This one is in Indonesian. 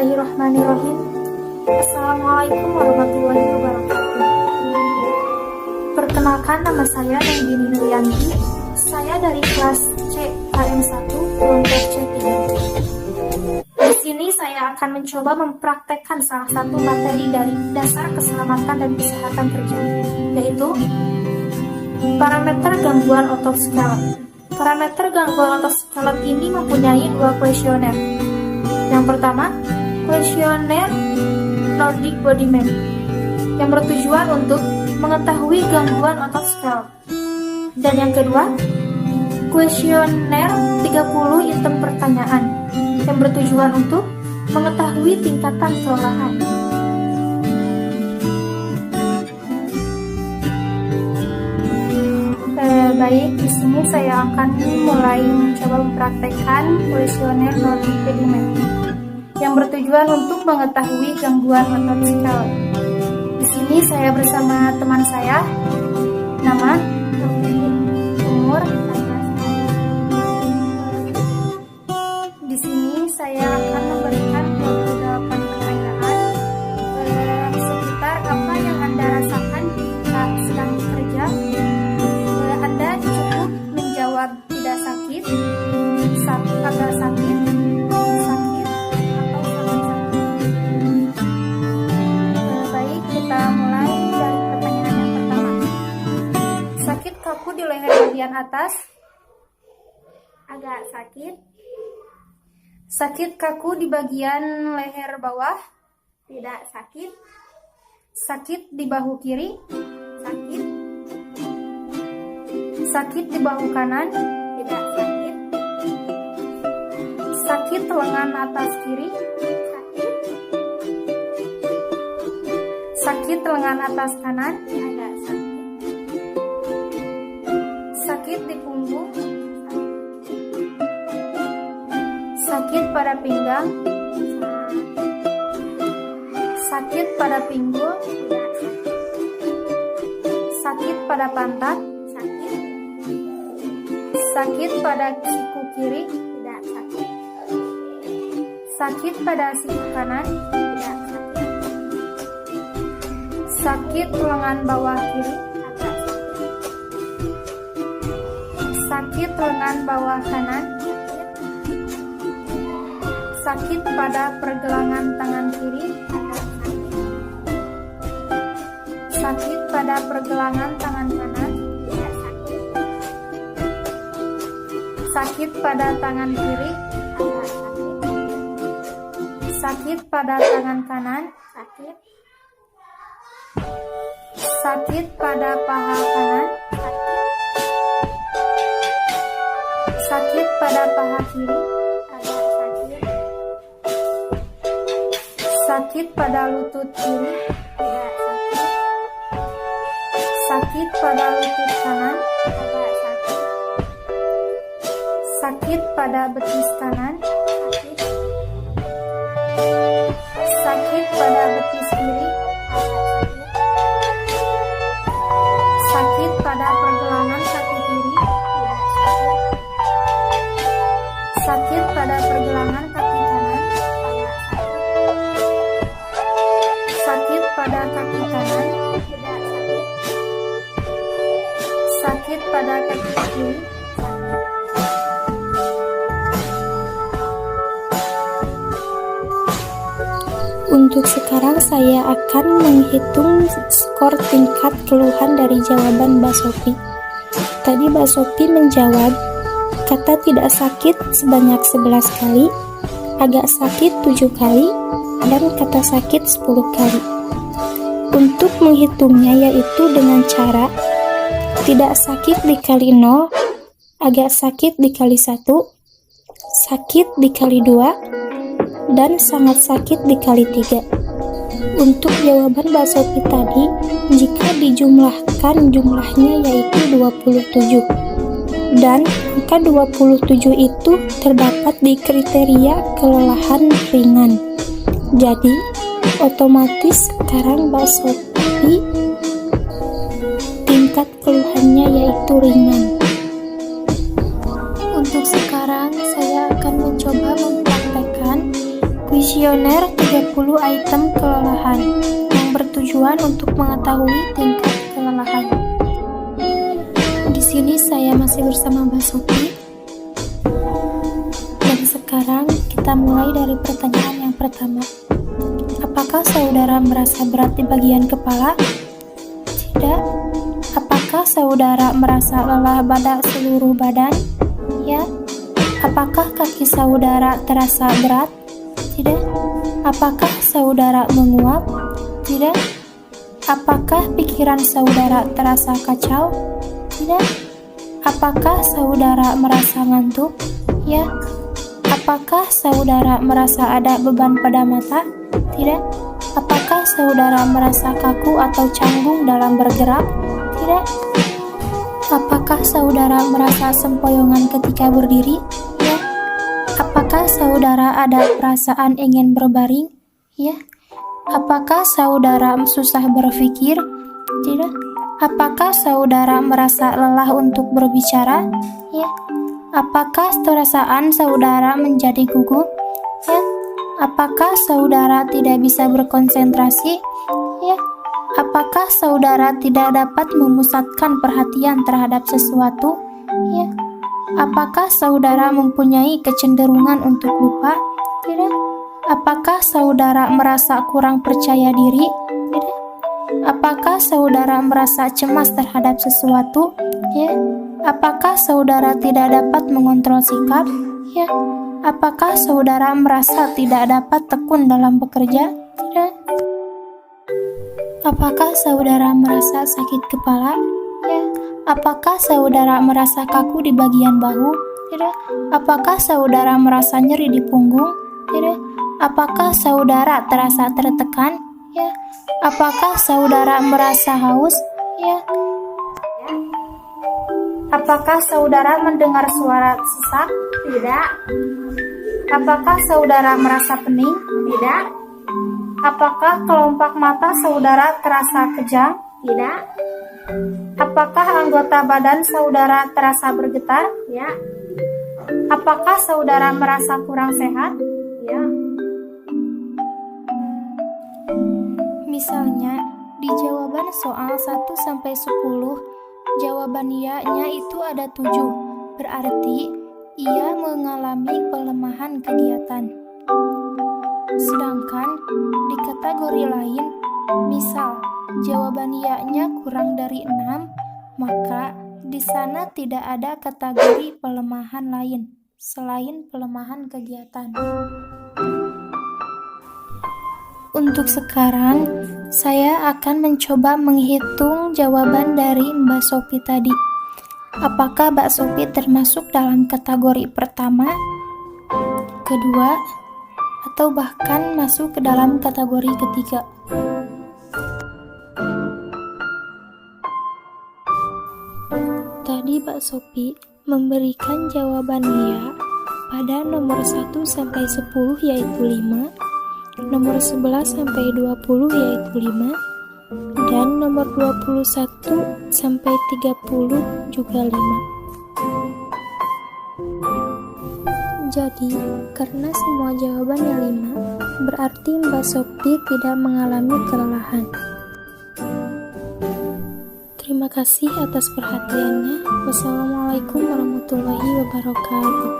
Bismillahirrahmanirrahim. Assalamualaikum warahmatullahi wabarakatuh. Perkenalkan, nama saya Nandini Nuryanti. Saya dari kelas C KM1 kelompok C3. Di sini saya akan mencoba mempraktekkan salah satu materi dari dasar keselamatan dan kesehatan kerja, yaitu parameter gangguan otoskelet. Parameter gangguan otoskelet ini mempunyai dua kuesioner. Yang pertama, kuesioner Nordic Body Map yang bertujuan untuk mengetahui gangguan otoskelet. Dan yang kedua, kuesioner 30 item pertanyaan yang bertujuan untuk mengetahui tingkatan kelelahan. Baik, di sini saya akan mulai mencoba mempraktekkan kuesioner Nordic Body Map yang bertujuan untuk mengetahui gangguan otoskelet. Di sini saya bersama teman saya, nama, umur, di sini saya akan memberikan 28 pertanyaan seputar apa yang Anda rasakan jika sedang bekerja. Anda cukup menjawab tidak sakit, agak sakit, atau sangat sakit. Baik, kita mulai dari pertanyaan yang pertama. Sakit kaku di leher bagian atas? Agak sakit. Sakit kaku di bagian leher bawah? Tidak sakit. Sakit di bahu kiri? Sakit. Sakit di bahu kanan? Tidak sakit. Sakit lengan atas kiri? Sakit. Sakit lengan atas kanan? Agak sakit. Sakit di punggung? Sakit pada pinggang? Sakit pada pinggul? Tidak sakit. Sakit pada pantat? Sakit. Sakit pada siku kiri? Tidak sakit. Sakit pada siku kanan? Tidak sakit. Sakit lengan bawah kiri? Agak sakit. Sakit lengan bawah kanan? Sakit pada pergelangan tangan kiri? Agak sakit. Sakit pada pergelangan tangan kanan? Tidak sakit. Sakit pada tangan kiri? Agak sakit. Sakit pada tangan kanan? Sakit. Sakit pada paha kanan? Sakit. Sakit pada paha kiri? Agak sakit. Sakit pada lutut kiri? Tidak sakit. Sakit pada lutut kanan? Agak sakit. Sakit pada betis kanan? Sakit. Sakit pada betis kiri? Agak sakit. Sakit pada pergelangan kaki kiri? Tidak sakit. Sakit pada pergelangan kaki kanan? Agak sakit. Sakit pada kaki kanan? Tidak sakit. Sakit pada kaki kiri? Untuk sekarang saya akan menghitung skor tingkat keluhan dari jawaban Mbak Sophie. Tadi Mbak Sophie menjawab kata tidak sakit sebanyak 11 kali, agak sakit 7 kali, dan kata sakit 10 kali. Untuk menghitungnya yaitu dengan cara tidak sakit dikali 0, agak sakit dikali 1, sakit dikali 2, dan sangat sakit dikali 3. Untuk jawaban Mbak Sophie tadi, jika dijumlahkan jumlahnya yaitu 27. Dan angka 27 itu terdapat di kriteria kelelahan ringan. Jadi, otomatis sekarang Mbak Sophie tingkat keluhannya yaitu ringan. Untuk sekarang saya akan mencoba mempraktekkan Kuesioner 30 item kelelahan yang bertujuan untuk mengetahui tingkat kelelahan. Di sini saya masih bersama Mbak Sophie. Dan sekarang kita mulai dari pertanyaan yang pertama. Apakah saudara merasa berat di bagian kepala? Tidak. Apakah saudara merasa lelah pada seluruh badan? Ya. Apakah kaki saudara terasa berat? Tidak. Apakah saudara menguap? Tidak. Apakah pikiran saudara terasa kacau? Tidak. Apakah saudara merasa ngantuk? Ya. Apakah saudara merasa ada beban pada mata? Tidak. Apakah saudara merasa kaku atau canggung dalam bergerak? Tidak. Apakah saudara merasa sempoyongan ketika berdiri? Ya. Apakah saudara ada perasaan ingin berbaring? Ya. Apakah saudara susah berpikir? Tidak. Apakah saudara merasa lelah untuk berbicara? Ya. Apakah perasaan saudara menjadi gugup? Ya. Apakah saudara tidak bisa berkonsentrasi? Ya. Apakah saudara tidak dapat memusatkan perhatian terhadap sesuatu? Ya. Apakah saudara mempunyai kecenderungan untuk lupa? Tidak. Apakah saudara merasa kurang percaya diri? Tidak. Apakah saudara merasa cemas terhadap sesuatu? Ya. Apakah saudara tidak dapat mengontrol sikap? Ya. Apakah saudara merasa tidak dapat tekun dalam bekerja? Tidak. Apakah saudara merasa sakit kepala? Ya. Apakah saudara merasa kaku di bagian bahu? Tidak. Apakah saudara merasa nyeri di punggung? Tidak. Apakah saudara terasa tertekan? Ya. Apakah saudara merasa haus? Ya. Apakah saudara mendengar suara sesak? Tidak. Apakah saudara merasa pening? Tidak. Apakah kelopak mata saudara terasa kejang? Tidak. Apakah anggota badan saudara terasa bergetar? Ya. Apakah saudara merasa kurang sehat? Ya. Misalnya, di jawaban soal 1-10, jawaban iya-nya itu ada 7. Berarti, ia mengalami pelemahan kegiatan. Sedangkan, di kategori lain, misal, jawaban iya-nya kurang dari 6, maka di sana tidak ada kategori pelemahan lain, selain pelemahan kegiatan. Untuk sekarang, saya akan mencoba menghitung jawaban dari Mbak Sophie tadi. Apakah Mbak Sophie termasuk dalam kategori pertama, kedua, atau bahkan masuk ke dalam kategori ketiga? Tadi Mbak Sophie memberikan jawaban iya pada nomor 1-10 yaitu 5, nomor 11-20 yaitu 5, dan nomor 21-30 juga 5. Jadi, karena semua jawabannya 5, berarti Mbak Sophie tidak mengalami kelelahan. Terima kasih atas perhatiannya. Wassalamualaikum warahmatullahi wabarakatuh.